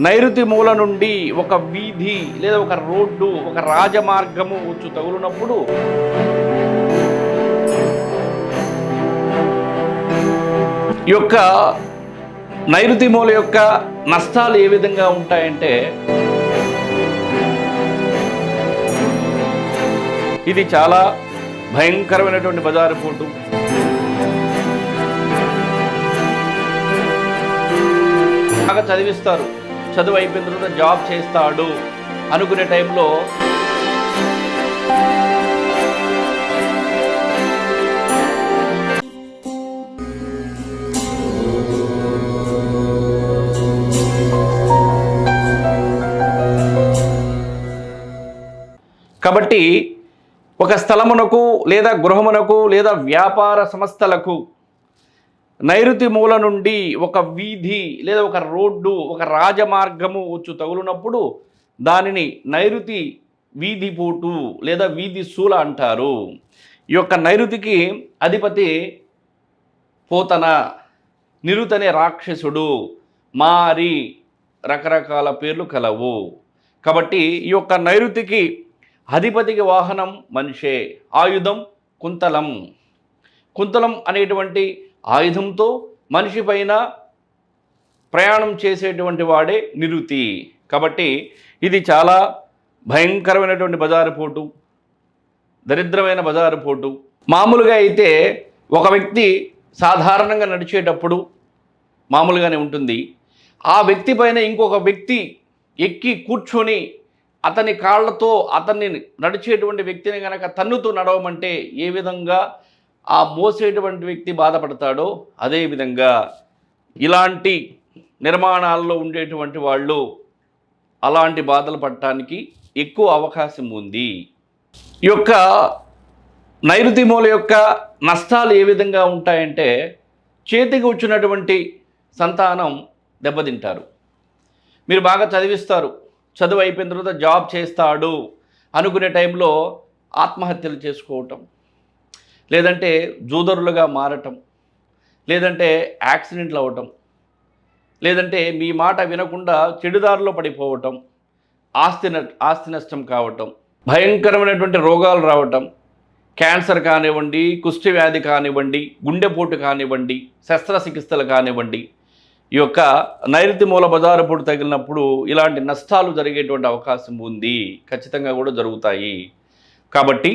నైరుతి మూల నుండి ఒక వీధి లేదా ఒక రోడ్డు, ఒక రాజమార్గము వచ్చు తగులునప్పుడు ఈ యొక్క నైరుతి మూల యొక్క నష్టాలు ఏ విధంగా ఉంటాయంటే, ఇది చాలా భయంకరమైనటువంటి బజారు పోటు. బాగా చదివిస్తారు, చదువు అయిపోయిన తర్వాత జాబ్ చేస్తాడు అనుకునే టైంలో కాబట్టి ఒక స్థలమునకు లేదా గృహమునకు లేదా వ్యాపార సంస్థలకు నైరుతి మూల నుండి ఒక వీధి లేదా ఒక రోడ్డు, ఒక రాజమార్గము వచ్చు తగులునప్పుడు దానిని నైరుతి వీధి పోటు లేదా వీధి శూల అంటారు. ఈ యొక్క నైరుతికి అధిపతి పోతన, నిరుతనే రాక్షసుడు, మారి, రకరకాల పేర్లు కలవు. కాబట్టి ఈ యొక్క నైరుతికి అధిపతికి వాహనం మనిషే, ఆయుధం కుంతలం. కుంతలం అనేటువంటి ఆయుధంతో మనిషి పైన ప్రయాణం చేసేటువంటి వాడే నిరుతి. కాబట్టి ఇది చాలా భయంకరమైనటువంటి బజారు పోటు, దరిద్రమైన బజారు పోటు. మామూలుగా అయితే ఒక వ్యక్తి సాధారణంగా నడిచేటప్పుడు మామూలుగానే ఉంటుంది. ఆ వ్యక్తి పైన ఇంకొక వ్యక్తి ఎక్కి కూర్చొని అతని కాళ్ళతో అతన్ని నడిచేటువంటి వ్యక్తిని కనుక తన్నుతూ నడవమంటే ఏ విధంగా ఆ మోసేటువంటి వ్యక్తి బాధపడతాడో అదేవిధంగా ఇలాంటి నిర్మాణాల్లో ఉండేటువంటి వాళ్ళు అలాంటి బాధలు పడటానికి ఎక్కువ అవకాశం ఉంది. ఈ యొక్క నైరుతి మూల యొక్క నష్టాలు ఏ విధంగా ఉంటాయంటే, చేతికి వచ్చినటువంటి సంతానం దెబ్బతింటారు. మీరు బాగా చదివిస్తారు, చదువు అయిపోయిన తర్వాత జాబ్ చేస్తాడు అనుకునే టైంలో ఆత్మహత్యలు చేసుకోవటం, లేదంటే జూదరులుగా మారటం, లేదంటే యాక్సిడెంట్లు అవ్వటం, లేదంటే మీ మాట వినకుండా చెడుదారిలో పడిపోవటం, ఆస్తి నష్టం కావటం, భయంకరమైనటువంటి రోగాలు రావటం, క్యాన్సర్ కానివ్వండి, కుష్టి వ్యాధి కానివ్వండి, గుండెపోటు కానివ్వండి, శస్త్రచికిత్సలు కానివ్వండి, ఈ యొక్క నైరుతి మూల బజారు పోటు తగిలినప్పుడు ఇలాంటి నష్టాలు జరిగేటువంటి అవకాశం ఉంది, ఖచ్చితంగా కూడా జరుగుతాయి. కాబట్టి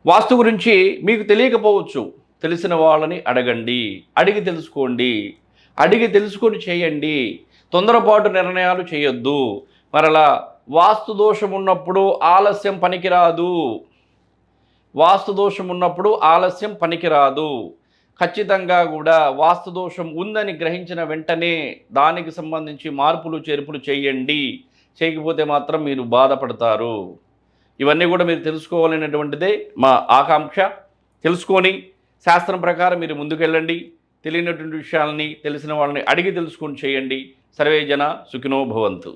వాస్తు గురించి మీకు తెలియకపోవచ్చు, తెలిసిన వాళ్ళని అడగండి, అడిగి తెలుసుకోండి, అడిగి తెలుసుకొని చేయండి. తొందరపాటు నిర్ణయాలు చేయొద్దు. మరలా వాస్తు దోషం ఉన్నప్పుడు ఆలస్యం పనికిరాదు. వాస్తు దోషం ఉన్నప్పుడు ఆలస్యం పనికిరాదు. ఖచ్చితంగా కూడా వాస్తు దోషం ఉందని గ్రహించిన వెంటనే దానికి సంబంధించి మార్పులు చేర్పులు చేయండి. చేయకపోతే మాత్రం మీరు బాధపడతారు. ఇవన్నీ కూడా మీరు తెలుసుకోవాలనేటువంటిదే మా ఆకాంక్ష. తెలుసుకొని శాస్త్రం ప్రకారం మీరు ముందుకెళ్ళండి. తెలియనటువంటి విషయాలని తెలిసిన వాళ్ళని అడిగి తెలుసుకొని చేయండి. సర్వే జన సుఖినో భవంతు.